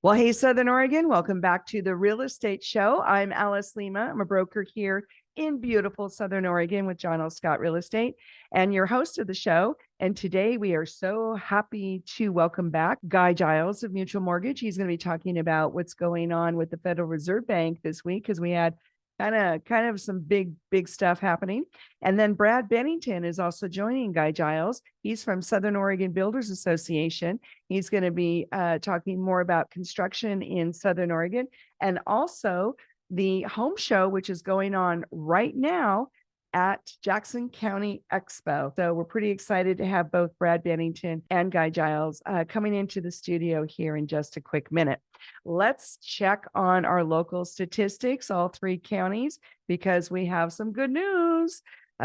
Well, hey, Southern Oregon, welcome back to the Real Estate Show. I'm Alice Lema. I'm a broker here in beautiful Southern Oregon with John L. Scott Real Estate and your host of the show. And today we are so happy to welcome back Guy Giles of Mutual Mortgage. He's going to be talking about what's going on with the Federal Reserve Bank this week because we had kind of some big stuff happening. And then Brad Bennington is also joining Guy Giles. He's from Southern Oregon Builders Association. He's going to be talking more about construction in Southern Oregon and also the home show, which is going on right now at Jackson County Expo. So we're pretty excited to have both Brad Bennington and Guy Giles coming into the studio here in just a quick minute. Let's check on our local statistics, all three counties, because we have some good news.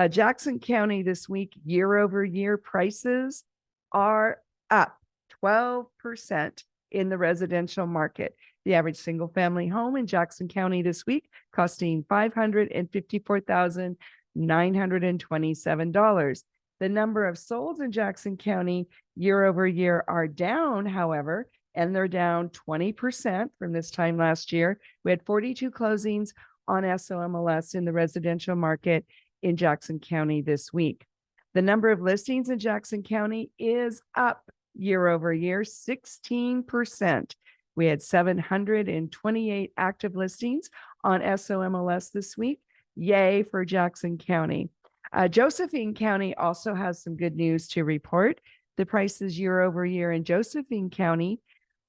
Jackson County this week, year over year prices are up 12% in the residential market. The average single family home in Jackson County this week costing $554,927. The number of solds in Jackson County year over year are down, however, and they're down 20% from this time last year. We had 42 closings on SOMLS in the residential market in Jackson County this week. The number of listings in Jackson County is up year over year, 16%. We had 728 active listings on SOMLS this week. Yay for Jackson County. Josephine County also has some good news to report. The prices year over year in Josephine County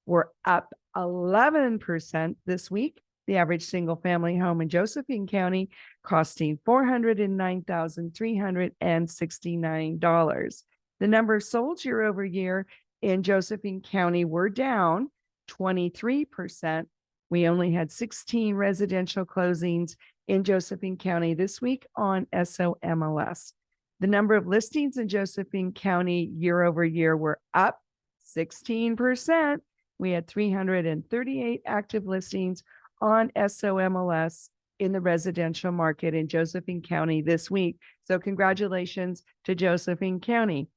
were up 11% this week. The average single family home in Josephine County costing $409,369. The number of solds year over year in Josephine County were down 23%. We only had 16 residential closings in Josephine County this week on SOMLS. The number of listings in Josephine County year over year were up 16%. We had 338 active listings on SOMLS in the residential market in Josephine County this week. So congratulations to Josephine County.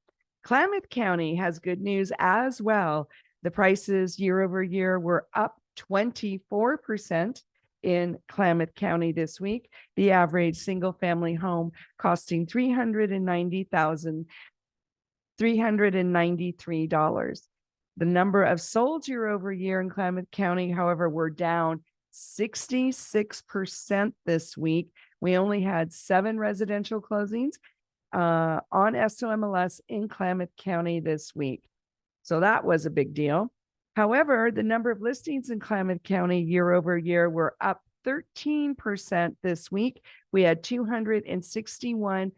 Klamath County has good news as well. The prices year over year were up 24% in Klamath County this week. The average single family home costing $390,393. The number of solds year over year in Klamath County, however, were down 66% this week. We only had 7 residential closings on SOMLS in Klamath County this week. So that was a big deal. However, the number of listings in Klamath County year over year were up 13% this week. We had 261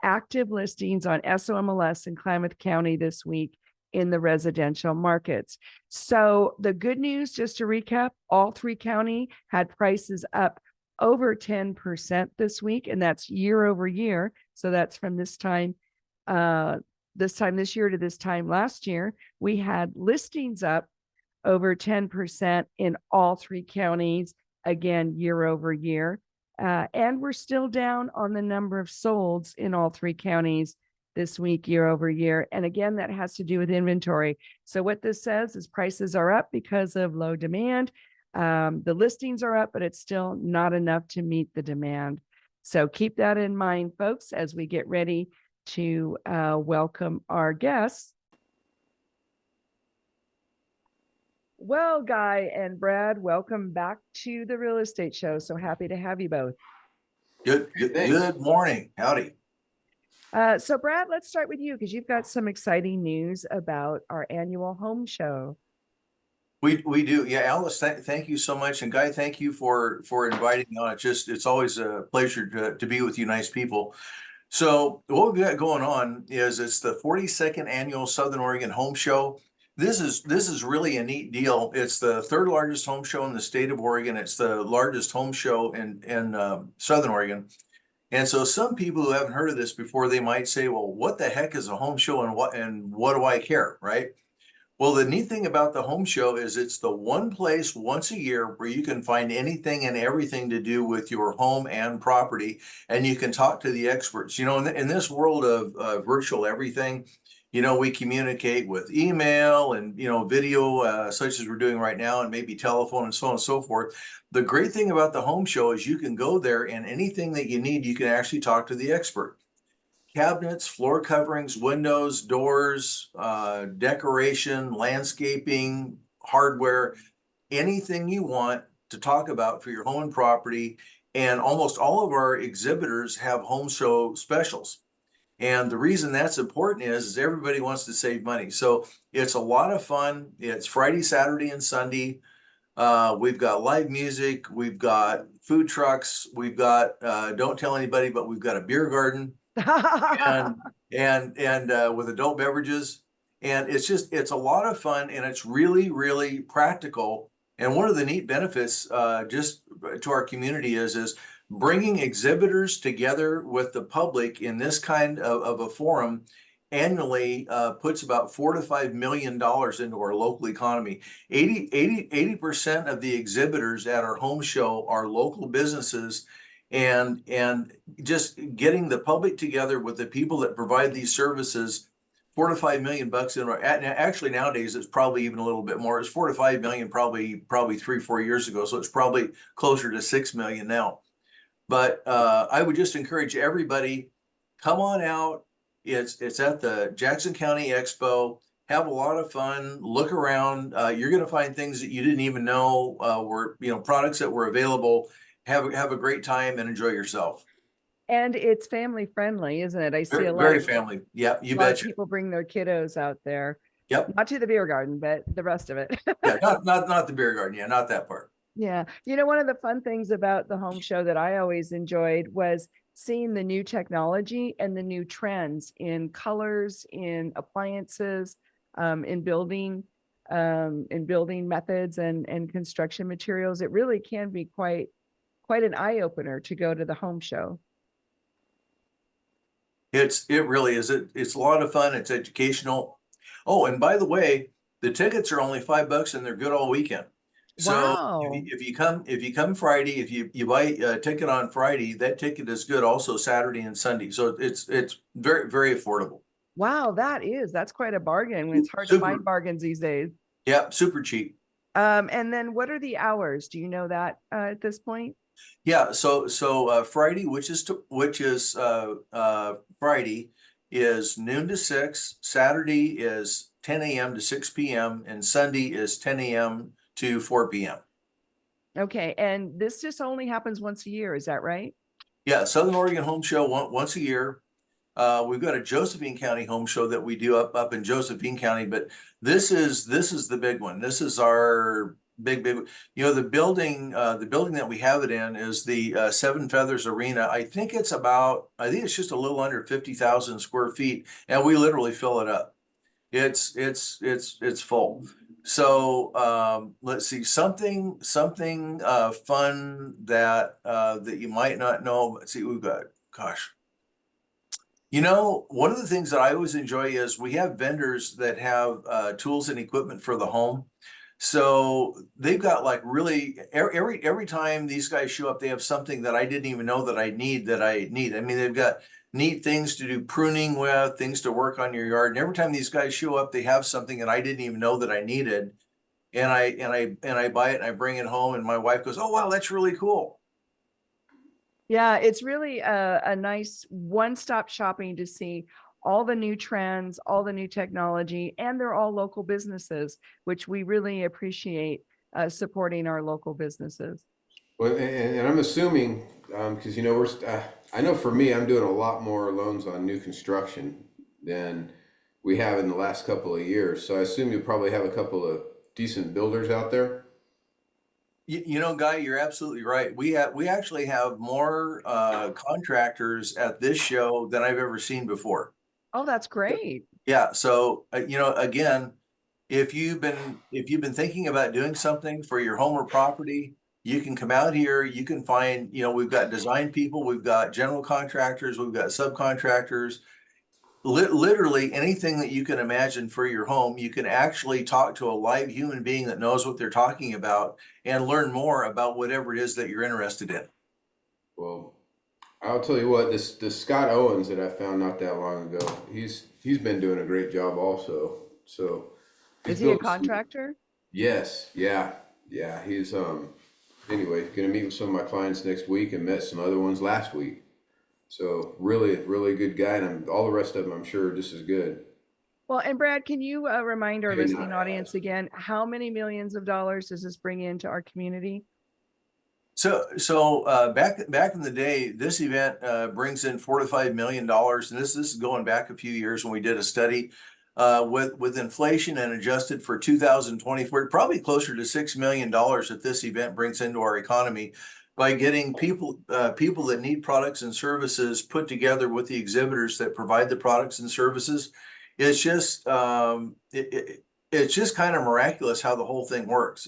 active listings on SOMLS in Klamath County this week in the residential markets. So the good news, just to recap, all three counties had prices up over 10% this week, and that's year over year. So that's from this time this year to this time last year. We had listings up over 10% in all three counties, again, year over year. And we're still down on the number of solds in all three counties this week, year over year. And again, that has to do with inventory. So what this says is prices are up because of low demand. The listings are up, but it's still not enough to meet the demand. So keep that in mind, folks, as we get ready to welcome our guests. Well, Guy and Brad, welcome back to the Real Estate Show. So happy to have you both. Good morning. Howdy. So Brad, let's start with you because you've got some exciting news about our annual home show. We do. Yeah, Alice, thank you so much. And Guy, thank you for inviting me on. It's always a pleasure to be with you nice people. So what we've got going on is it's the 42nd annual Southern Oregon Home Show. This is really a neat deal. It's the third largest home show in the state of Oregon. It's the largest home show in Southern Oregon. And so some people who haven't heard of this before, they might say, well, what the heck is a home show and what do I care, right? Well, the neat thing about the home show is it's the one place once a year where you can find anything and everything to do with your home and property, and you can talk to the experts. You know, in this world of virtual everything, we communicate with email and, video, such as we're doing right now, and maybe telephone and so on and so forth. The great thing about the home show is you can go there and anything that you need, you can actually talk to the expert. Cabinets, floor coverings, windows, doors, decoration, landscaping, hardware, anything you want to talk about for your home and property. And almost all of our exhibitors have home show specials. And the reason that's important is everybody wants to save money. So it's a lot of fun. It's Friday, Saturday, and Sunday. We've got live music. We've got food trucks. We've got, don't tell anybody, but we've got a beer garden and with adult beverages. And it's a lot of fun, and it's really, really practical. And one of the neat benefits, just to our community is bringing exhibitors together with the public in this kind of a forum annually puts about $4 to $5 million into our local economy. 80% of the exhibitors at our home show are local businesses, and just getting the public together with the people that provide these services. $4 to $5 million in actually nowadays it's probably even a little bit more. It's $4 to $5 million probably 3-4 years ago, so it's probably closer to $6 million now. But I would just encourage everybody, come on out. It's at the Jackson County Expo. Have a lot of fun. Look around. You're going to find things that you didn't even know were, products that were available. Have a great time and enjoy yourself. And it's family friendly, isn't it? I see Very, a lot very of family. Yeah, you a lot of betcha. people bring their kiddos out there. Yep. Not to the beer garden, but the rest of it. Yeah, not the beer garden. Yeah, not that part. Yeah. One of the fun things about the home show that I always enjoyed was seeing the new technology and the new trends in colors, in appliances, in building methods and construction materials. It really can be quite an eye opener to go to the home show. It really is. It's a lot of fun. It's educational. Oh, and by the way, the tickets are only $5 and they're good all weekend. So Wow. if you come Friday, if you buy a ticket on Friday, that ticket is good also Saturday and Sunday. So it's very, very affordable. Wow, that's quite a bargain. It's hard to find bargains these days. Yeah, super cheap. And then what are the hours? Do you know that at this point? Yeah, so Friday, which is Friday, is noon to 6. Saturday is 10 a.m. to 6 p.m. and Sunday is 10 a.m. to 4 p.m. Okay, and this just only happens once a year, is that right? Yeah, Southern Oregon Home Show once a year. We've got a Josephine County home show that we do up in Josephine County, but this is the big one. This is our big, the building that we have it in is the Seven Feathers Arena. I think it's just a little under 50,000 square feet, and we literally fill it up. It's full. So let's see, something fun that you might not know. Let's see, we've got, gosh. One of the things that I always enjoy is we have vendors that have tools and equipment for the home. So they've got like really every time these guys show up, they have something that I didn't even know that I need. I mean, they've got neat things to do pruning with, things to work on your yard. And every time these guys show up, they have something that I didn't even know that I needed. And I buy it and I bring it home, and my wife goes, "Oh, wow, that's really cool." Yeah, it's really a nice one-stop shopping to see all the new trends, all the new technology, and they're all local businesses, which we really appreciate supporting our local businesses. Well, and I'm assuming, because I know for me, I'm doing a lot more loans on new construction than we have in the last couple of years. So I assume you probably have a couple of decent builders out there. Guy, you're absolutely right. We actually have more contractors at this show than I've ever seen before. Oh, that's great. Yeah. So again, if you've been thinking about doing something for your home or property, you can come out here. You can find, we've got design people, we've got general contractors, we've got subcontractors. Literally anything that you can imagine for your home, you can actually talk to a live human being that knows what they're talking about and learn more about whatever it is that you're interested in. Well, I'll tell you what, this Scott Owens that I found not that long ago, he's been doing a great job also. So he's Is he a built some. contractor? Yes, yeah. He's anyway gonna meet with some of my clients next week and met some other ones last week. So really good guy, and all the rest of them I'm sure are just as good. Well, and Brad, can you remind our Maybe listening not audience as. again, how many millions of dollars does this bring into our community? So back in the day, this event brings in $4 to $5 million, and this is going back a few years when we did a study with inflation and adjusted for 2024, probably closer to $6 million that this event brings into our economy by getting people that need products and services put together with the exhibitors that provide the products and services. It's just it's just kind of miraculous how the whole thing works.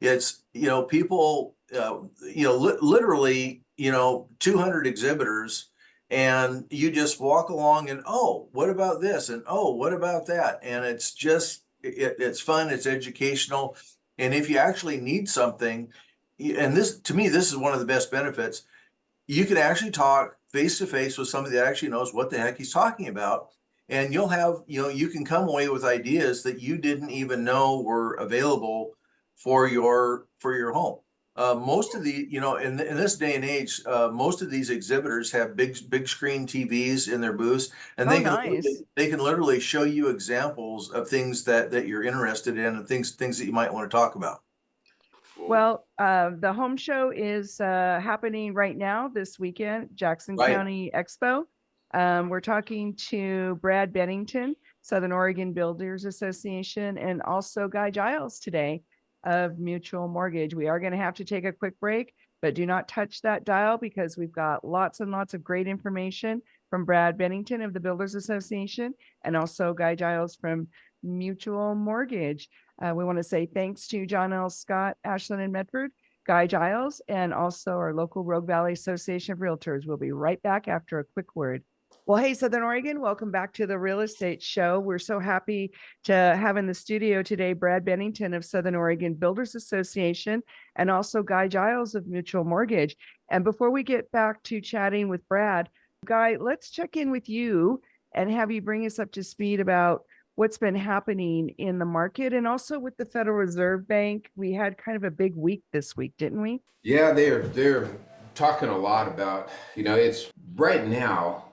It's people literally 200 exhibitors, and you just walk along and, oh, what about this, and oh, what about that, and it's fun, it's educational, and if you actually need something, and this to me this is one of the best benefits, you can actually talk face to face with somebody that actually knows what the heck he's talking about. And you'll have, you can come away with ideas that you didn't even know were available for your home. Most of the, in this day and age, most of these exhibitors have big screen TVs in their booths, and Oh, nice. they can literally show you examples of things that you're interested in, and things that you might want to talk about. Well, the home show is happening right now this weekend, Jackson Right. County Expo. We're talking to Brad Bennington, Southern Oregon Builders Association, and also Guy Giles today of Mutual Mortgage. We are going to have to take a quick break, but do not touch that dial because we've got lots and lots of great information from Brad Bennington of the Builders Association and also Guy Giles from Mutual Mortgage. We want to say thanks to John L. Scott, Ashland and Medford, Guy Giles, and also our local Rogue Valley Association of Realtors. We'll be right back after a quick word. Well, hey, Southern Oregon, welcome back to the Real Estate Show. We're so happy to have in the studio today Brad Bennington of Southern Oregon Builders Association and also Guy Giles of Mutual Mortgage. And before we get back to chatting with Brad, Guy, let's check in with you and have you bring us up to speed about what's been happening in the market and also with the Federal Reserve Bank. We had kind of a big week this week, didn't we? Yeah, they're talking a lot about, it's right now.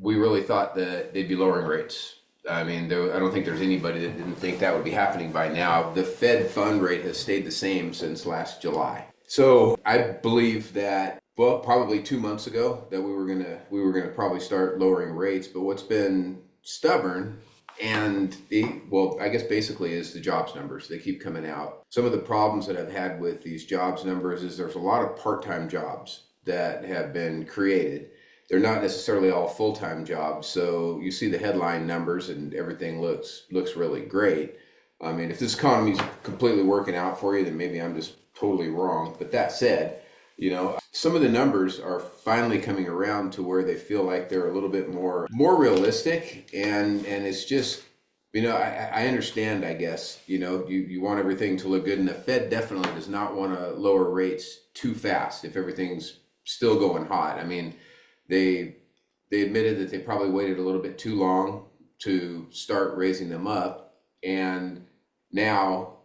We really thought that they'd be lowering rates. I mean, I don't think there's anybody that didn't think that would be happening by now. The Fed fund rate has stayed the same since last July. So I believe that, well, probably 2 months ago that we were gonna probably start lowering rates. But what's been stubborn and I guess basically is the jobs numbers. They keep coming out. Some of the problems that I've had with these jobs numbers is there's a lot of part-time jobs that have been created. They're not necessarily all full-time jobs. So you see the headline numbers and everything looks really great. I mean, if this economy's completely working out for you, then maybe I'm just totally wrong. But that said, some of the numbers are finally coming around to where they feel like they're a little bit more realistic, and it's just, I understand, I guess, you want everything to look good, and the Fed definitely does not want to lower rates too fast if everything's still going hot. I mean, they admitted that they probably waited a little bit too long to start raising them up, and now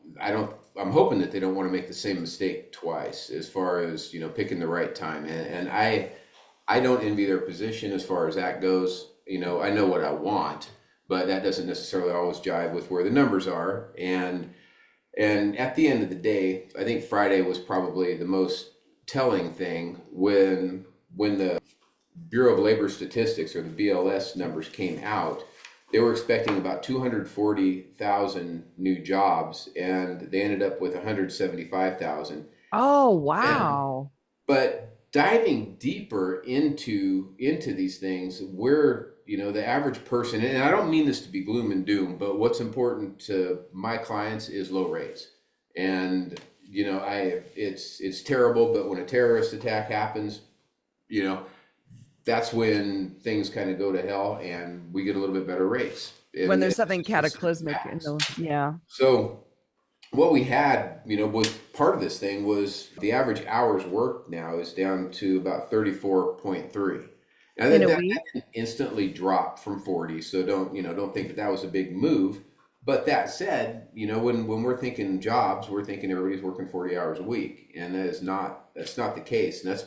I'm hoping that they don't want to make the same mistake twice as far as, picking the right time. And I don't envy their position as far as that goes. I know what I want, but that doesn't necessarily always jive with where the numbers are. And at the end of the day, I think Friday was probably the most telling thing when the Bureau of Labor Statistics, or the BLS, numbers came out. They were expecting about 240,000 new jobs, and they ended up with 175,000. Oh, wow. But diving deeper into these things, we're, the average person, and I don't mean this to be gloom and doom, but what's important to my clients is low rates. And, it's terrible, but when a terrorist attack happens, that's when things kind of go to hell and we get a little bit better rates. When there's something cataclysmic. Yeah. So what we had, was part of this thing was the average hours worked now is down to about 34.3. Now In a that week? didn't instantly drop from 40, so don't think that that was a big move. But that said, when we're thinking jobs, we're thinking everybody's working 40 hours a week, and that's not the case. And that's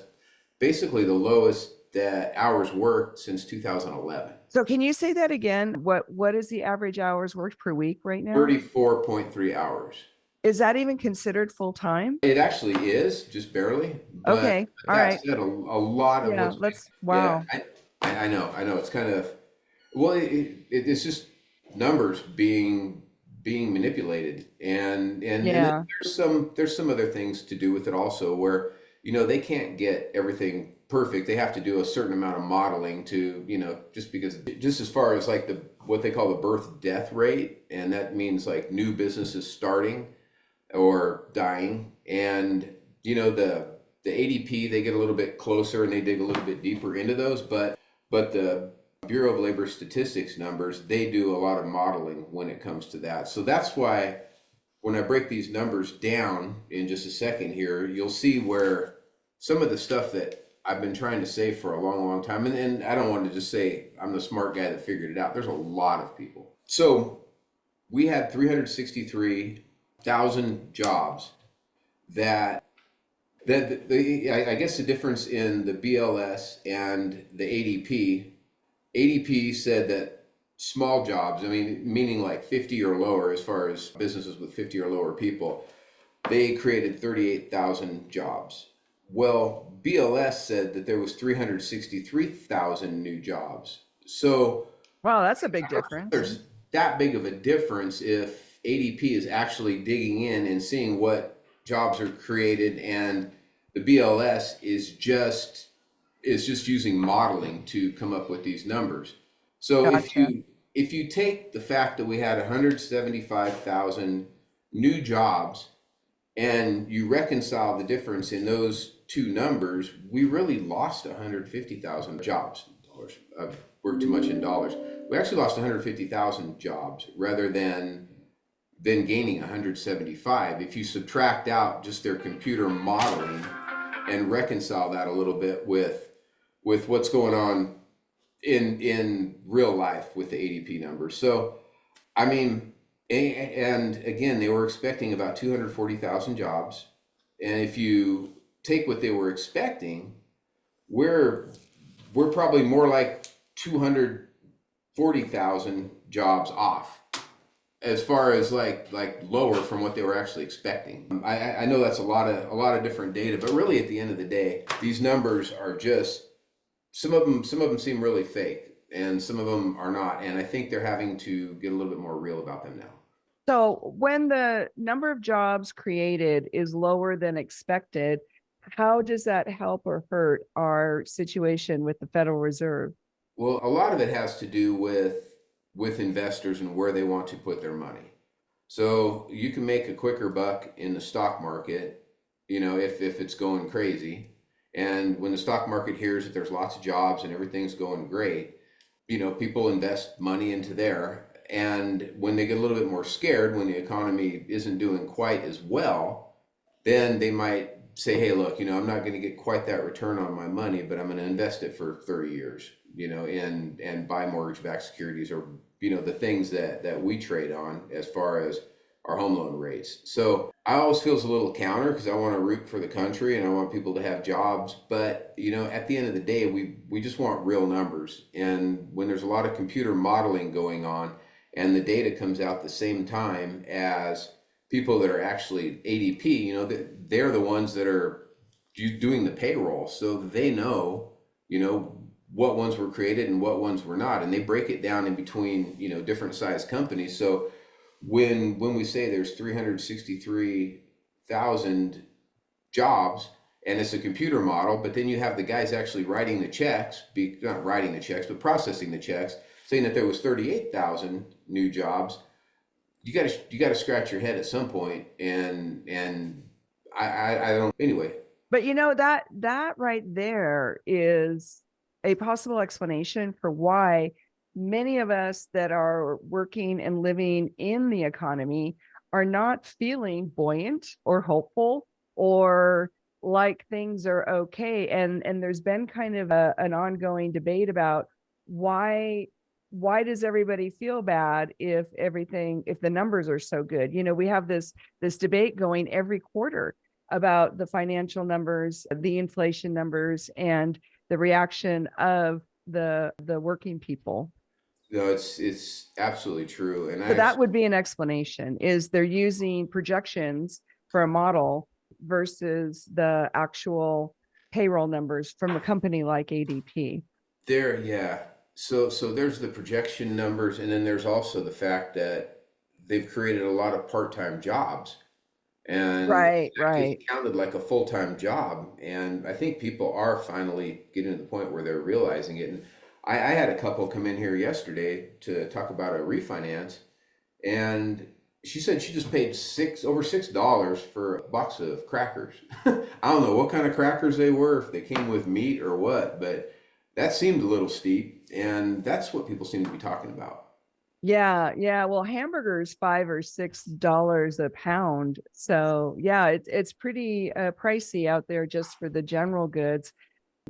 basically the lowest that hours worked since 2011. So can you say that again? What is the average hours worked per week right now? 34.3 hours. Is that even considered full time? It actually is, just barely. But Okay, all that right. said, a lot of Yeah, what's wow. I know it's kind of well, it's just numbers being manipulated, and then Yeah, there's some other things to do with it also, where they can't get everything perfect. They have to do a certain amount of modeling to just as far as like the what they call the birth death rate, and that means like new businesses starting or dying. And the ADP, they get a little bit closer and they dig a little bit deeper into those, but the Bureau of Labor Statistics numbers, they do a lot of modeling when it comes to that. So that's why when I break these numbers down in just a second here, you'll see where some of the stuff that I've been trying to say for a long time, and I don't want to just say I'm the smart guy that figured it out. There's a lot of people. So we had 363,000 jobs that I guess the difference in the BLS and the ADP said that small jobs, I mean, meaning like 50 or lower, as far as businesses with 50 or lower people, they created 38,000 jobs. Well, BLS said that there was 363,000 new jobs. So wow, that's a big difference. there's that big of a difference if ADP is actually digging in and seeing what jobs are created, and the BLS is just using modeling to come up with these numbers. So Gotcha. if you take the fact that we had 175,000 new jobs and you reconcile the difference in those two numbers, we really lost 150,000 jobs. I've worked too much in dollars. We actually lost 150,000 jobs rather than gaining 175. If you subtract out just their computer modeling and reconcile that a little bit with what's going on in real life with the ADP numbers. So, I mean, and again, they were expecting about 240,000 jobs. And if you take what they were expecting, we're probably more like 240,000 jobs off as far as like lower from what they were actually expecting. I know that's a lot of different data, but really at the end of the day, these numbers are just some of them seem really fake and some of them are not, and I think they're having to get a little bit more real about them now. So when the number of jobs created is lower than expected, how does that help or hurt our situation with the Federal Reserve? Well, a lot of it has to do with investors and where they want to put their money. So you can make a quicker buck in the stock market, if it's going crazy. And when the stock market hears that there's lots of jobs and everything's going great, people invest money into there. And when they get a little bit more scared, when the economy isn't doing quite as well, then they might say, hey, look, I'm not going to get quite that return on my money, but I'm going to invest it for 30 years, and buy mortgage-backed securities, or, the things that we trade on as far as our home loan rates. So I always feels a little counter because I want to root for the country and I want people to have jobs. But, at the end of the day, we just want real numbers. And when there's a lot of computer modeling going on and the data comes out the same time as people that are actually ADP, they're the ones that are doing the payroll. So they know, what ones were created and what ones were not. And they break it down in between, different size companies. So when we say there's 363,000 jobs and it's a computer model, but then you have the guys actually writing the checks, not writing the checks, but processing the checks, saying that there was 38,000 new jobs, you got to scratch your head at some point. And I don't, anyway. But that right there is a possible explanation for why many of us that are working and living in the economy are not feeling buoyant or hopeful or like things are okay. And there's been kind of an ongoing debate about why does everybody feel bad if the numbers are so good? You know, we have this debate going every quarter about the financial numbers, the inflation numbers, and the reaction of the working people. No, it's absolutely true. And So that would be an explanation, is they're using projections for a model versus the actual payroll numbers from a company like ADP. yeah. So there's the projection numbers, and then there's also the fact that they've created a lot of part-time jobs, and Right, that gets right. counted like a full-time job. And I think people are finally getting to the point where they're realizing it. And I had a couple come in here yesterday to talk about a refinance, and she said she just paid over $6 for a box of crackers. I don't know what kind of crackers they were, if they came with meat or what, but that seemed a little steep, and that's what people seem to be talking about. Yeah. Well, hamburgers $5 or $6 a pound. So yeah, it's pretty pricey out there just for the general goods.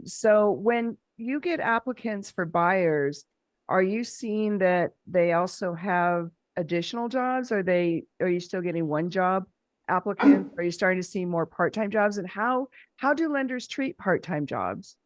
So when you get applicants for buyers, are you seeing that they also have additional jobs? Are you still getting one job applicants? Are you starting to see more part-time jobs? And how do lenders treat part-time jobs?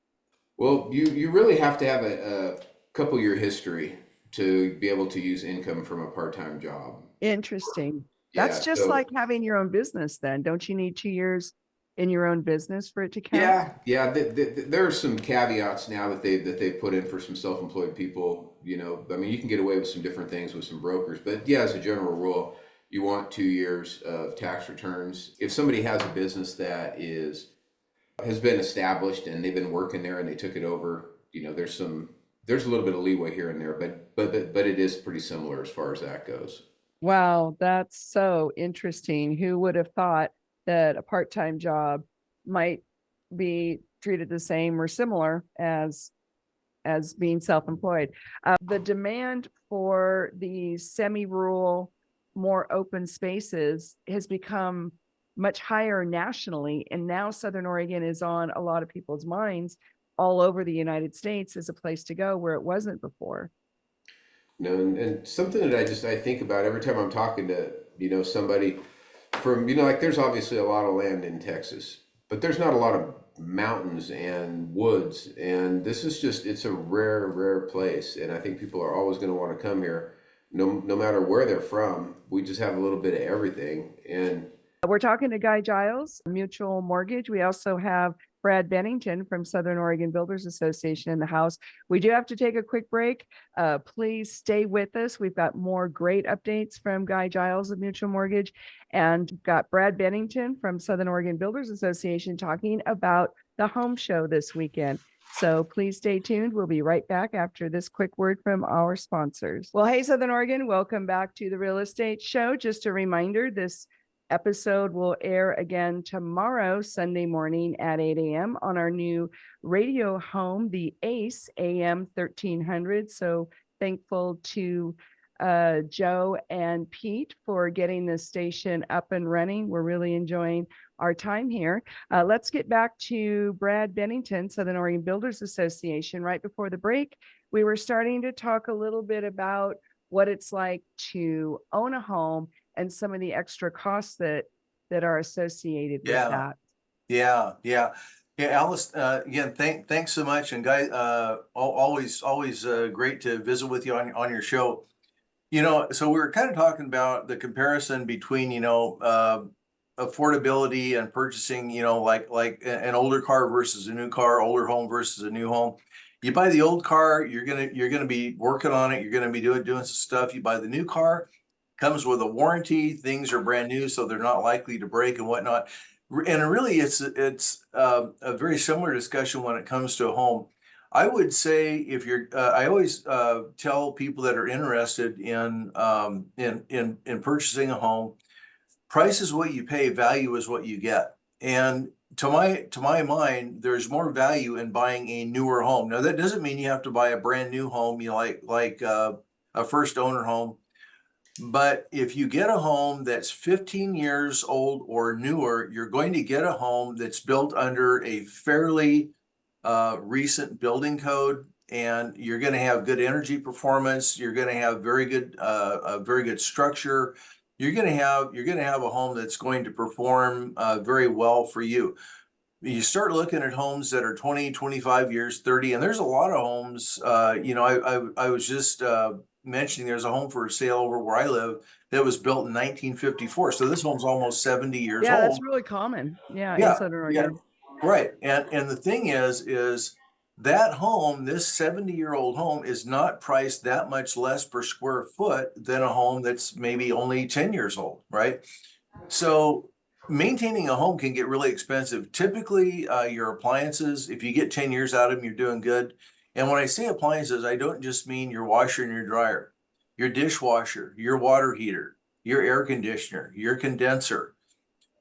Well, you really have to have a couple year history to be able to use income from a part-time job. Interesting. That's Yeah, just like having your own business then. Don't you need 2 years in your own business for it to count? yeah. There are some caveats now that they've put in for some self-employed people. You know, I mean, you can get away with some different things with some brokers, but yeah, as a general rule, you want 2 years of tax returns. If somebody has a business that has been established and they've been working there and they took it over, you know, there's a little bit of leeway here and there, but it is pretty similar as far as that goes. Wow, that's so interesting. Who would have thought that a part-time job might be treated the same or similar as being self-employed? The demand for these semi-rural, more open spaces has become much higher nationally, and now Southern Oregon is on a lot of people's minds all over the United States as a place to go where it wasn't before. No, and something that I think about every time I'm talking to, you know, somebody from, you know, like there's obviously a lot of land in Texas, but there's not a lot of mountains and woods. And this is it's a rare place. And I think people are always going to want to come here, no matter where they're from. We just have a little bit of everything. And We're talking to Guy Giles, Mutual Mortgage. We also have Brad Bennington from Southern Oregon Builders Association in the house. We do have to take a quick break. Please stay with us. We've got more great updates from Guy Giles of Mutual Mortgage, and got Brad Bennington from Southern Oregon Builders Association talking about the home show this weekend. So please stay tuned. We'll be right back after this quick word from our sponsors. Well, hey, Southern Oregon, welcome back to the Real Estate Show. Just a reminder, this episode will air again tomorrow, Sunday morning at 8 a.m. on our new radio home, the ACE AM 1300. So thankful to Joe and Pete for getting this station up and running. We're really enjoying our time here. Let's get back to Brad Bennington, Southern Oregon Builders Association. Right before the break, we were starting to talk a little bit about what it's like to own a home and some of the extra costs that are associated with that. Yeah, Alice, again, thanks so much. And Guy, always great to visit with you on your show. You know, so we were kind of talking about the comparison between, you know, affordability and purchasing, you know, like an older car versus a new car, older home versus a new home. You buy the old car, you're gonna be working on it, you're gonna be doing some stuff. You buy the new car, comes with a warranty, things are brand new, so they're not likely to break and whatnot. And really, it's a very similar discussion when it comes to a home. I would say if you're, I always tell people that are interested in purchasing a home, price is what you pay, value is what you get. And to my mind, there's more value in buying a newer home. Now, that doesn't mean you have to buy a brand new home, you know, like a first owner home. But if you get a home that's 15 years old or newer, you're going to get a home that's built under a fairly recent building code, and you're going to have good energy performance. You're going to have a very good structure. You're going to have a home that's going to perform very well for you. You start looking at homes that are 20, 25 years, 30, and there's a lot of homes. I was just mentioning there's a home for sale over where I live that was built in 1954. So this home's almost 70 years Yeah, that's old. really common. Yeah, in Yeah, Southern yeah, Oregon. right. And the thing is that home, this 70-year-old home, is not priced that much less per square foot than a home that's maybe only 10 years old, right? So maintaining a home can get really expensive. Typically, your appliances, if you get 10 years out of them, you're doing good. And when I say appliances, I don't just mean your washer and your dryer, your dishwasher, your water heater, your air conditioner, your condenser,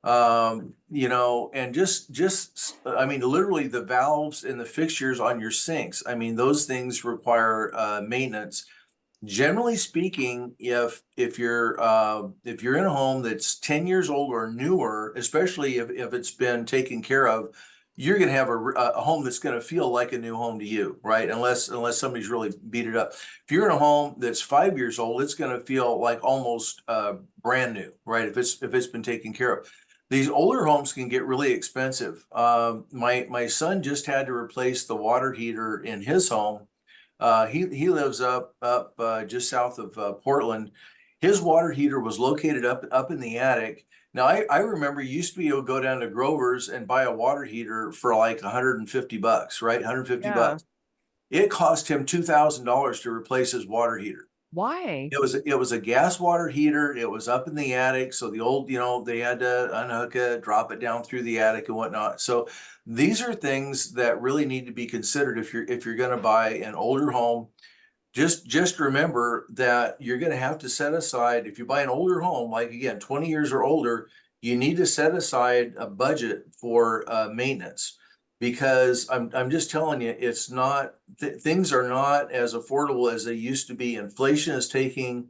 and I mean, literally the valves and the fixtures on your sinks. I mean, those things require maintenance. Generally speaking, if you're in a home that's 10 years old or newer, especially if it's been taken care of, you're going to have a home that's going to feel like a new home to you, right? Unless somebody's really beat it up. If you're in a home that's 5 years old, it's going to feel like almost brand new, right? If it's been taken care of. These older homes can get really expensive. My son just had to replace the water heater in his home. He lives up just south of Portland. His water heater was located up in the attic. Now I remember you used to be able to go down to Grover's and buy a water heater for like $150, right? 150 Yeah. bucks. It cost him $2,000 to replace his water heater. Why? It was a gas water heater. It was up in the attic. So the old, they had to unhook it, drop it down through the attic and whatnot. So these are things that really need to be considered if you're going to buy an older home. Just remember that you're going to have to set aside, if you buy an older home, like again, 20 years or older, you need to set aside a budget for maintenance, because I'm just telling you, it's not, things are not as affordable as they used to be. Inflation is taking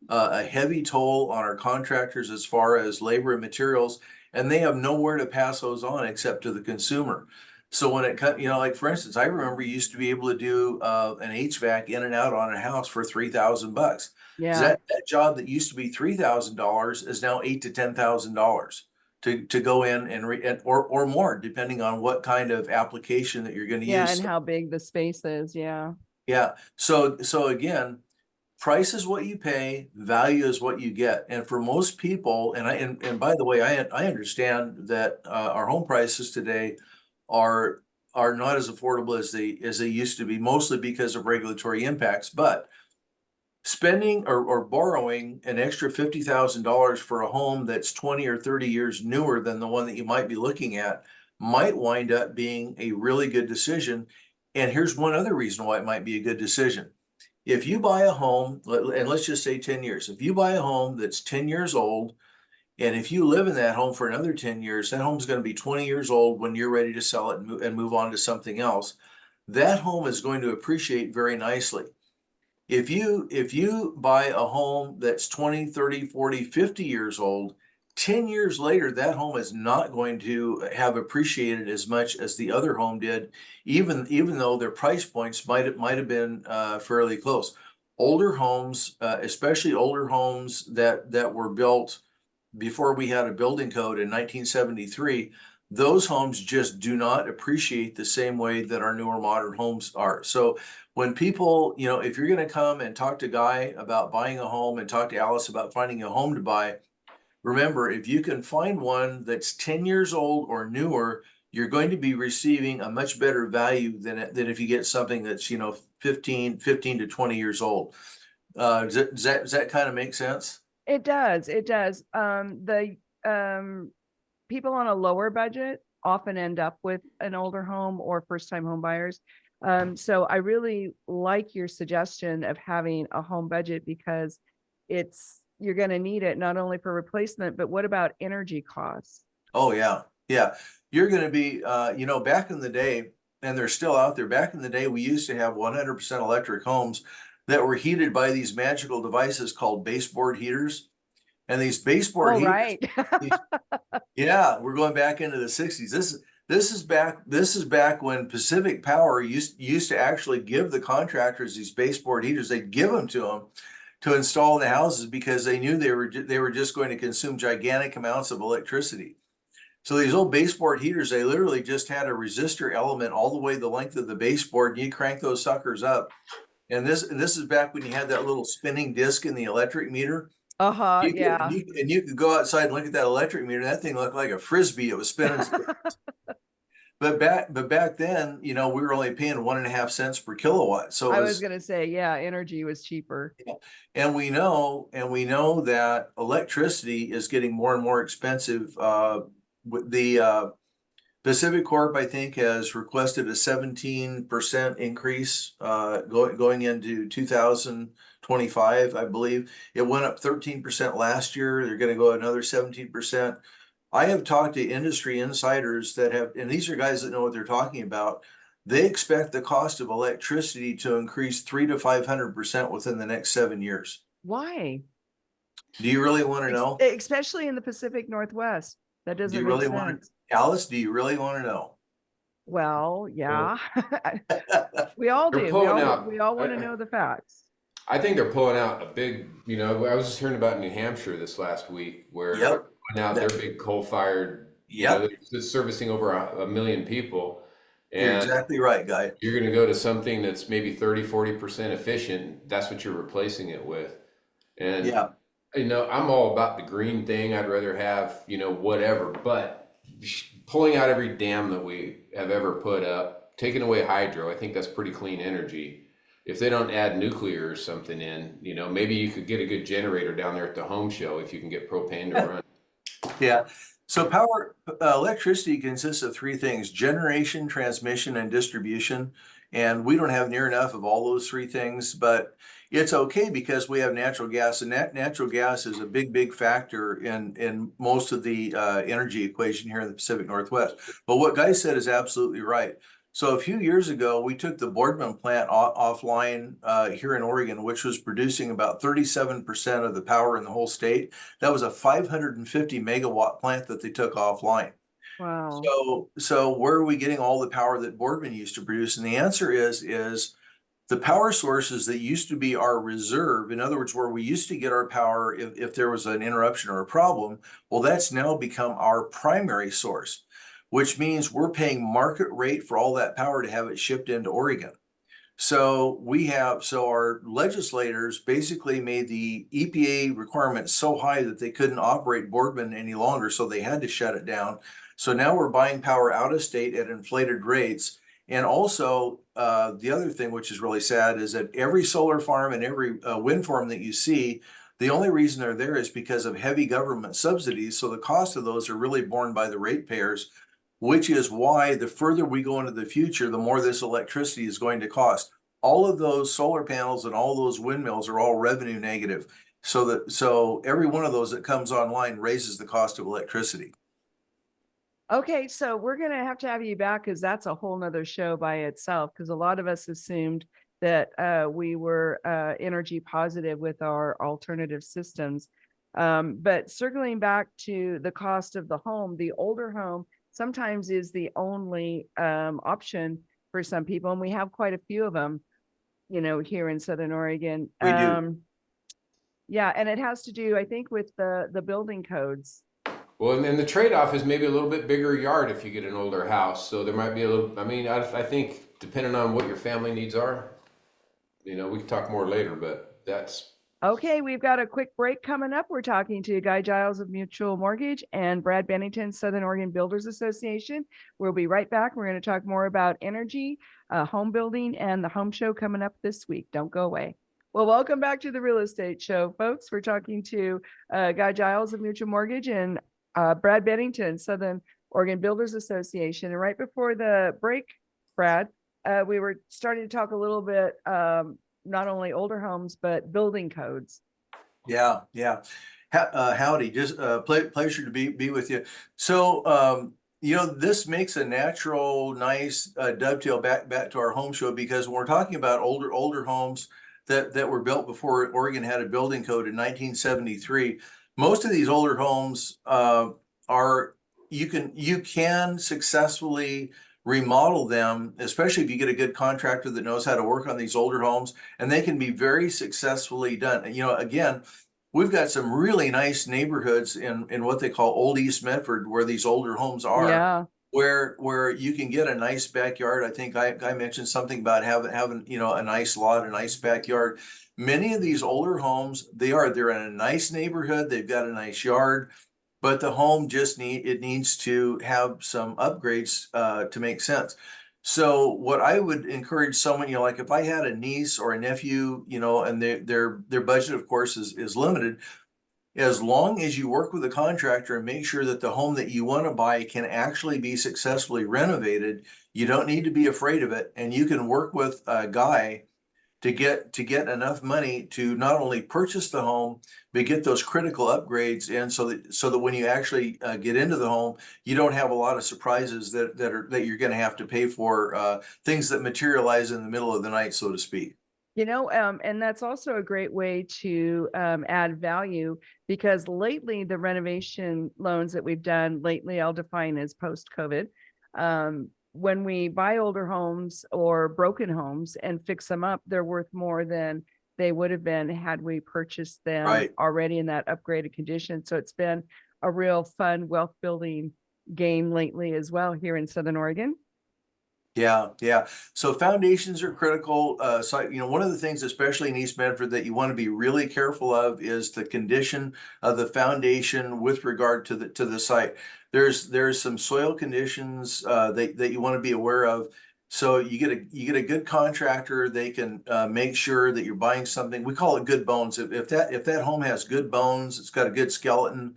a heavy toll on our contractors as far as labor and materials, and they have nowhere to pass those on except to the consumer. So when it cut, like for instance, I remember you used to be able to do an HVAC in and out on a house for $3,000. Yeah. That job that used to be $3,000 is now $8,000 to $10,000 to go in or more, depending on what kind of application that you're going to Yeah, use. and how big the space is. Yeah. Yeah. So again, price is what you pay, value is what you get. And for most people, and by the way, I understand that our home prices today are not as affordable as they used to be, mostly because of regulatory impacts. But spending or borrowing an extra $50,000 for a home that's 20 or 30 years newer than the one that you might be looking at might wind up being a really good decision. And here's one other reason why it might be a good decision. If you buy a home, and let's just say 10 years, if you buy a home that's 10 years old, and if you live in that home for another 10 years, that home's going to be 20 years old when you're ready to sell it and move on to something else. That home is going to appreciate very nicely. If you buy a home that's 20, 30, 40, 50 years old, 10 years later, that home is not going to have appreciated as much as the other home did, even though their price points might have been fairly close. Older homes, especially older homes that were built before we had a building code in 1973, those homes just do not appreciate the same way that our newer modern homes are. So when people, if you're going to come and talk to Guy about buying a home and talk to Alice about finding a home to buy, remember, if you can find one that's 10 years old or newer, you're going to be receiving a much better value than if you get something that's, 15 to 20 years old. Does that kind of make sense? It does. It does. The people on a lower budget often end up with an older home or first-time home buyers. So I really like your suggestion of having a home budget, because you're going to need it not only for replacement, but what about energy costs? Oh yeah. Yeah. You're going to be, back in the day, and they're still out there. Back in the day, we used to have 100% electric homes. that were heated by these magical devices called baseboard heaters. And these baseboard Oh, heaters, right. yeah, we're going back into the 60s. This is back when Pacific Power used to actually give the contractors these baseboard heaters. They'd give them to them to install in the houses because they knew they were just going to consume gigantic amounts of electricity. So these old baseboard heaters, they literally just had a resistor element all the way the length of the baseboard, and you crank those suckers up. And this is back when you had that little spinning disc in the electric meter. Uh-huh, yeah. You could go outside and look at that electric meter. That thing looked like a frisbee. It was spinning. But back then, we were only paying 1.5 cents per kilowatt. So I was gonna say, yeah, energy was cheaper. and we know that electricity is getting more and more expensive. With the Pacific Corp, I think, has requested a 17% increase going into 2025, I believe. It went up 13% last year. They're going to go another 17%. I have talked to industry insiders that have, and these are guys that know what they're talking about. They expect the cost of electricity to increase 300 to 500% within the next 7 years. Why? Do you really want to know? Especially in the Pacific Northwest. That Do doesn't you make really want sense. to, Alice? Do you really want to know? Well, yeah. We all They're do. pulling out. We all want to know the facts. I think they're pulling out a big, I was just hearing about New Hampshire this last week where they're Yep. pulling out their big coal-fired, Yep. they're servicing over a million people. You're And exactly right, Guy. you're going to go to something that's maybe 30-40% efficient. That's what you're replacing it with. And, Yeah. I'm all about the green thing. I'd rather have, whatever. But pulling out every dam that we have ever put up, taking away hydro, I think that's pretty clean energy. If they don't add nuclear or something in, maybe you could get a good generator down there at the home show if you can get propane to run. Yeah. So electricity consists of three things: generation, transmission, and distribution. And we don't have near enough of all those three things, but it's okay because we have natural gas, and natural gas is a big factor in most of the energy equation here in the Pacific Northwest. But what Guy said is absolutely right. So a few years ago, we took the Boardman plant offline here in Oregon, which was producing about 37% of the power in the whole state. That was a 550 megawatt plant that they took offline. Wow. So where are we getting all the power that Boardman used to produce? And the answer is the power sources that used to be our reserve, in other words, where we used to get our power if there was an interruption or a problem, well, that's now become our primary source, which means we're paying market rate for all that power to have it shipped into Oregon. So our legislators basically made the EPA requirements so high that they couldn't operate Boardman any longer, so they had to shut it down. So now we're buying power out of state at inflated rates. And also, the other thing which is really sad is that every solar farm and every wind farm that you see, the only reason they're there is because of heavy government subsidies. So the cost of those are really borne by the ratepayers, which is why the further we go into the future, the more this electricity is going to cost. All of those solar panels and all those windmills are all revenue negative. So every one of those that comes online raises the cost of electricity. Okay, so we're going to have you back because that's a whole nother show by itself, because a lot of us assumed that we were energy positive with our alternative systems. But circling back to the cost of the home, the older home sometimes is the only option for some people. And we have quite a few of them, here in Southern Oregon. We do. Yeah, and it has to do, I think, with the building codes. Well, and then the trade-off is maybe a little bit bigger yard if you get an older house. So there might be a little, I think depending on what your family needs are, we can talk more later, but that's. Okay, we've got a quick break coming up. We're talking to Guy Giles of Mutual Mortgage and Brad Bennington, Southern Oregon Builders Association. We'll be right back. We're going to talk more about energy, home building, and the home show coming up this week. Don't go away. Well, welcome back to the Real Estate Show, folks. We're talking to Guy Giles of Mutual Mortgage and Brad Bennington, Southern Oregon Builders Association. And right before the break, Brad, we were starting to talk a little bit, not only older homes, but building codes. Yeah. Howdy, just pleasure to be with you. So, this makes a natural, nice dovetail back to our home show, because when we're talking about older homes, that were built before Oregon had a building code in 1973. Most of these older homes you can successfully remodel them, especially if you get a good contractor that knows how to work on these older homes, and they can be very successfully done. You know, again, we've got some really nice neighborhoods in what they call Old East Medford, where these older homes are, Yeah. where you can get a nice backyard. I think Guy mentioned something about having you know, a nice lot, a nice backyard. Many of these older homes, they're in a nice neighborhood, they've got a nice yard, but the home just needs to have some upgrades to make sense. So what I would encourage someone, you know, like if I had a niece or a nephew, you know, and their budget, of course, is limited, as long as you work with a contractor and make sure that the home that you want to buy can actually be successfully renovated, you don't need to be afraid of it, and you can work with a guy to get enough money to not only purchase the home, but get those critical upgrades in, so that when you actually get into the home, you don't have a lot of surprises that you're going to have to pay for, things that materialize in the middle of the night, so to speak. You know, and that's also a great way to add value, because lately the renovation loans that we've done lately, I'll define as post-COVID. When we buy older homes or broken homes and fix them up, they're worth more than they would have been had we purchased them Right. already in that upgraded condition. So it's been a real fun wealth building game lately as well here in Southern Oregon. Yeah, yeah. So foundations are critical. So, you know, one of the things, especially in East Medford, that you want to be really careful of is the condition of the foundation with regard to the site. There's some soil conditions that you want to be aware of. So you get a good contractor. They can make sure that you're buying something. We call it good bones. If that home has good bones, it's got a good skeleton.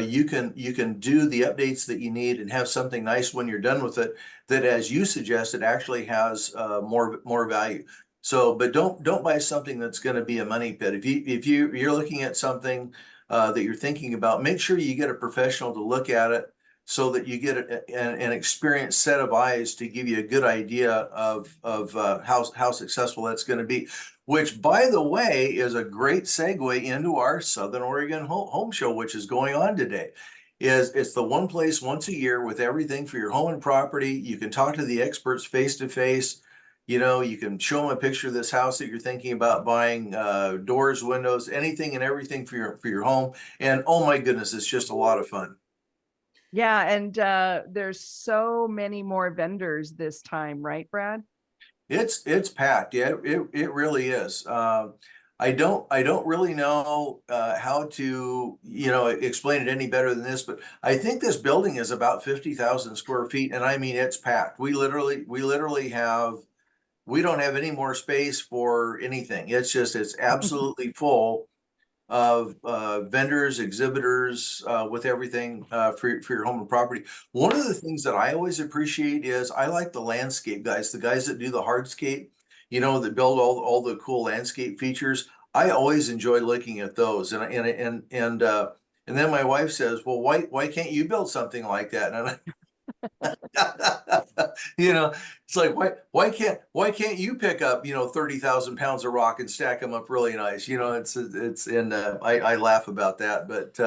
You can do the updates that you need and have something nice when you're done with it, that, as you suggested, actually has more value. So, but don't buy something that's going to be a money pit. If you're looking at something that you're thinking about, make sure you get a professional to look at it, so that you get an experienced set of eyes to give you a good idea of how successful that's going to be. Which, by the way, is a great segue into our Southern Oregon Home Show, which is going on today. It's the one place once a year with everything for your home and property. You can talk to the experts face to face. You know, you can show them a picture of this house that you're thinking about buying, doors, windows, anything and everything for your home. And oh my goodness, it's just a lot of fun. Yeah, and there's so many more vendors this time, right, Brad? It's packed. Yeah, it really is. I don't really know how to, you know, explain it any better than this, but I think this building is about 50,000 square feet, and I mean, it's packed. We don't have any more space for anything. It's absolutely full of vendors, exhibitors, with everything for your home and property. One of the things that I always appreciate is I like the landscape guys, the guys that do the hardscape, you know, that build all the cool landscape features. I always enjoy looking at those, and then my wife says, "Well, why can't you build something like that?" And you know, it's like, why can't you pick up, you know, 30,000 pounds of rock and stack them up really nice? You know, and I laugh about that, but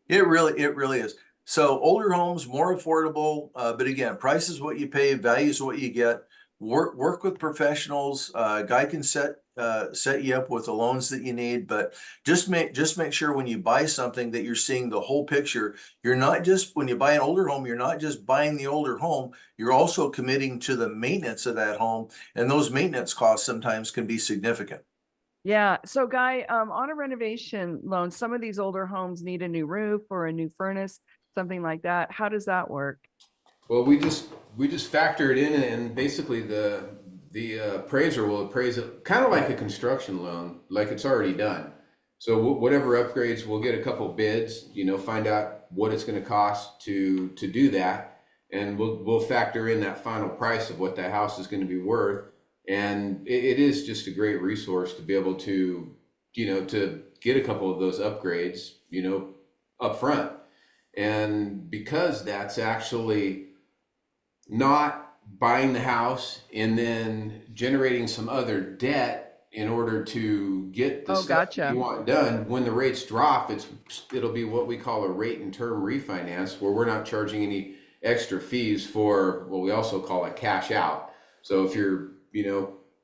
it really is. So older homes, more affordable, but again, price is what you pay, value is what you get. Work with professionals. Guy can set you up with the loans that you need, but just make sure when you buy something that you're seeing the whole picture. You're not just, when you buy an older home, you're not just buying the older home, you're also committing to the maintenance of that home, and those maintenance costs sometimes can be significant. Yeah. So Guy, on a renovation loan, some of these older homes need a new roof or a new furnace, something like that. How does that work? Well, we just factor it in, and basically the appraiser will appraise it kind of like a construction loan, like it's already done. So whatever upgrades, we'll get a couple bids, you know, find out what it's going to cost to do that, and we'll factor in that final price of what that house is going to be worth. And it is just a great resource to be able to, you know, to get a couple of those upgrades, you know, up front. And because that's actually not buying the house and then generating some other debt in order to get the Oh, stuff that gotcha. you want done, when the rates drop, it'll be what we call a rate and term refinance, where we're not charging any extra fees for what we also call a cash out. So if you're,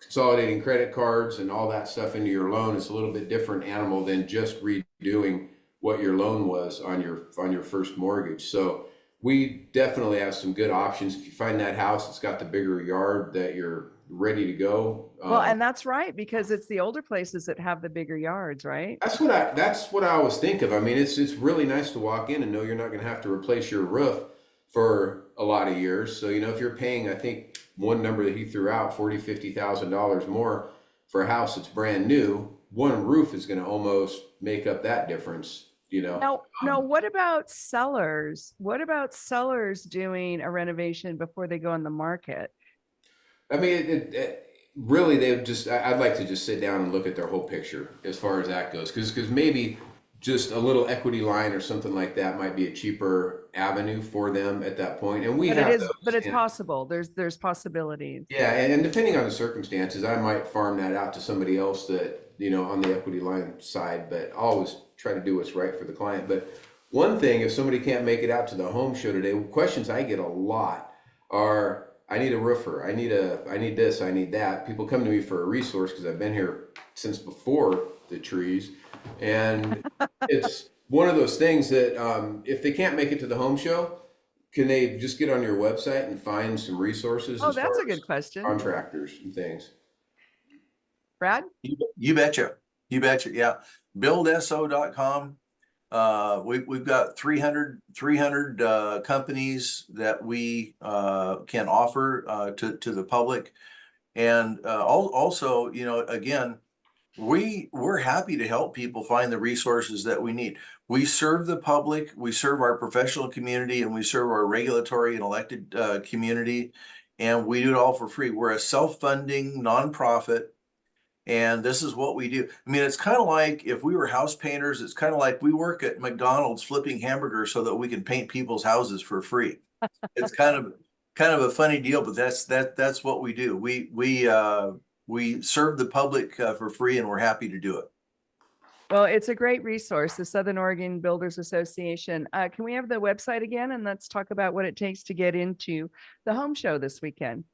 consolidating credit cards and all that stuff into your loan, it's a little bit different animal than just redoing what your loan was on your first mortgage. So we definitely have some good options. If you find that house that's got the bigger yard that you're ready to go. Well, and that's right, because it's the older places that have the bigger yards, right? That's what I always think of. I mean, it's really nice to walk in and know you're not going to have to replace your roof for a lot of years. So, if you're paying, I think one number that he threw out, $40,000-$50,000 more for a house that's brand new, one roof is going to almost make up that difference, Now, what about sellers? What about sellers doing a renovation before they go on the market? I mean, really, I'd like to just sit down and look at their whole picture as far as that goes. Because maybe just a little equity line or something like that might be a cheaper avenue for them at that point. And But it's possible. There's possibilities. Yeah, and depending on the circumstances, I might farm that out to somebody else that, on the equity line side, but I'll always try to do what's right for the client. But one thing, if somebody can't make it out to the home show today, questions I get a lot are, I need a roofer, I need this, I need that. People come to me for a resource because I've been here since before the trees. And it's one of those things that if they can't make it to the home show, can they just get on your website and find some resources? Oh, as that's far a good as question. contractors and things. Brad? You betcha. You betcha. Yeah. BuildSO.com. We've got 300 companies that we can offer to the public. And also, again, we're happy to help people find the resources that we need. We serve the public, we serve our professional community, and we serve our regulatory and elected community, and we do it all for free. We're a self-funding nonprofit, and this is what we do. I mean, it's kind of like if we were house painters, it's kind of like we work at McDonald's flipping hamburgers so that we can paint people's houses for free. It's kind of a funny deal, but that's what we do. We serve the public for free, and we're happy to do it. Well, it's a great resource, the Southern Oregon Builders Association. Can we have the website again? And let's talk about what it takes to get into the home show this weekend.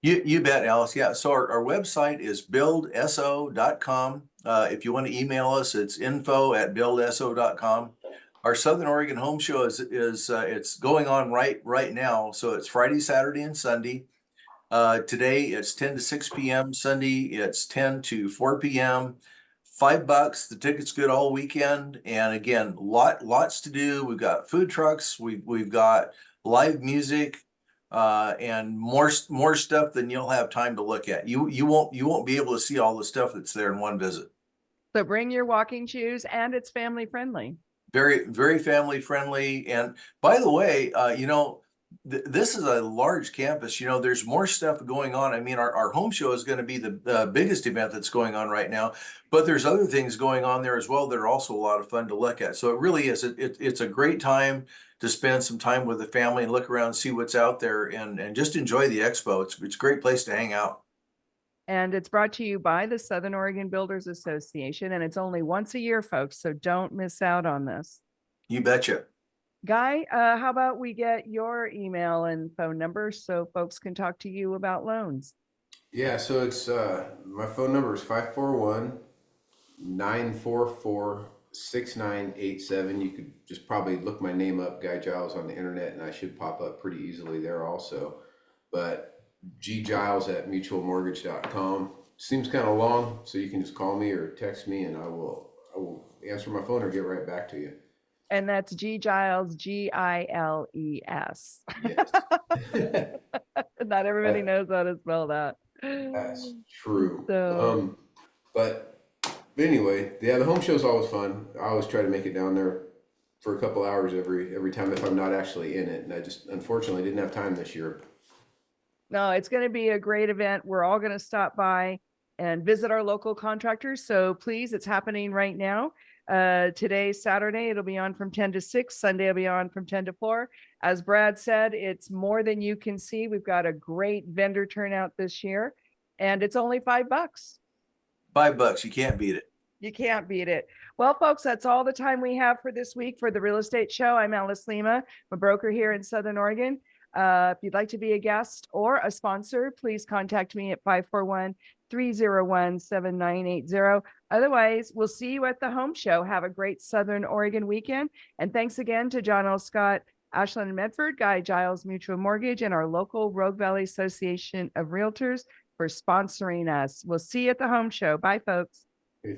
You bet, Alice. Yeah. So our website is buildso.com. If you want to email us, it's info@buildso.com. Our Southern Oregon Home Show is it's going on right now. So it's Friday, Saturday, and Sunday. Today it's 10 to 6 p.m. Sunday it's 10 to 4 p.m. $5. The ticket's good all weekend. And again, lots to do. We've got food trucks. We've got live music. And more stuff than you'll have time to look at. You won't be able to see all the stuff that's there in one visit. So bring your walking shoes, and it's family friendly. Very, very family friendly. And by the way, this is a large campus. There's more stuff going on. I mean, our home show is going to be the biggest event that's going on right now, but there's other things going on there as well that are also a lot of fun to look at. So it really is. It's a great time to spend some time with the family and look around and see what's out there and just enjoy the expo. It's a great place to hang out. And it's brought to you by the Southern Oregon Builders Association. And it's only once a year, folks. So don't miss out on this. You betcha. Guy, how about we get your email and phone number so folks can talk to you about loans? Yeah, so it's my phone number is 541-944-6987. You could just probably look my name up, Guy Giles, on the internet, and I should pop up pretty easily there also. But ggiles@mutualmortgage.com. Seems kind of long, so you can just call me or text me, and I will answer my phone or get right back to you. And that's G Giles, Giles. Yes. Not everybody knows how to spell that. That's true. So, But anyway, yeah, the home show is always fun. I always try to make it down there for a couple hours every time if I'm not actually in it. And I just unfortunately didn't have time this year. no, it's going to be a great event. We're all going to stop by and visit our local contractors. So please, it's happening right now. Today, Saturday, it'll be on from 10 to 6. Sunday, it'll be on from 10 to 4. As Brad said, it's more than you can see. We've got a great vendor turnout this year, and it's only $5. $5. You can't beat it. You can't beat it. Well, folks, that's all the time we have for this week for the Real Estate Show. I'm Alice Lema, a broker here in Southern Oregon. If you'd like to be a guest or a sponsor, please contact me at 541-301-7980. Otherwise, we'll see you at the home show. Have a great Southern Oregon weekend. And thanks again to John L. Scott, Ashland and Medford, Guy Giles Mutual Mortgage, and our local Rogue Valley Association of Realtors for sponsoring us. We'll see you at the home show. Bye, folks.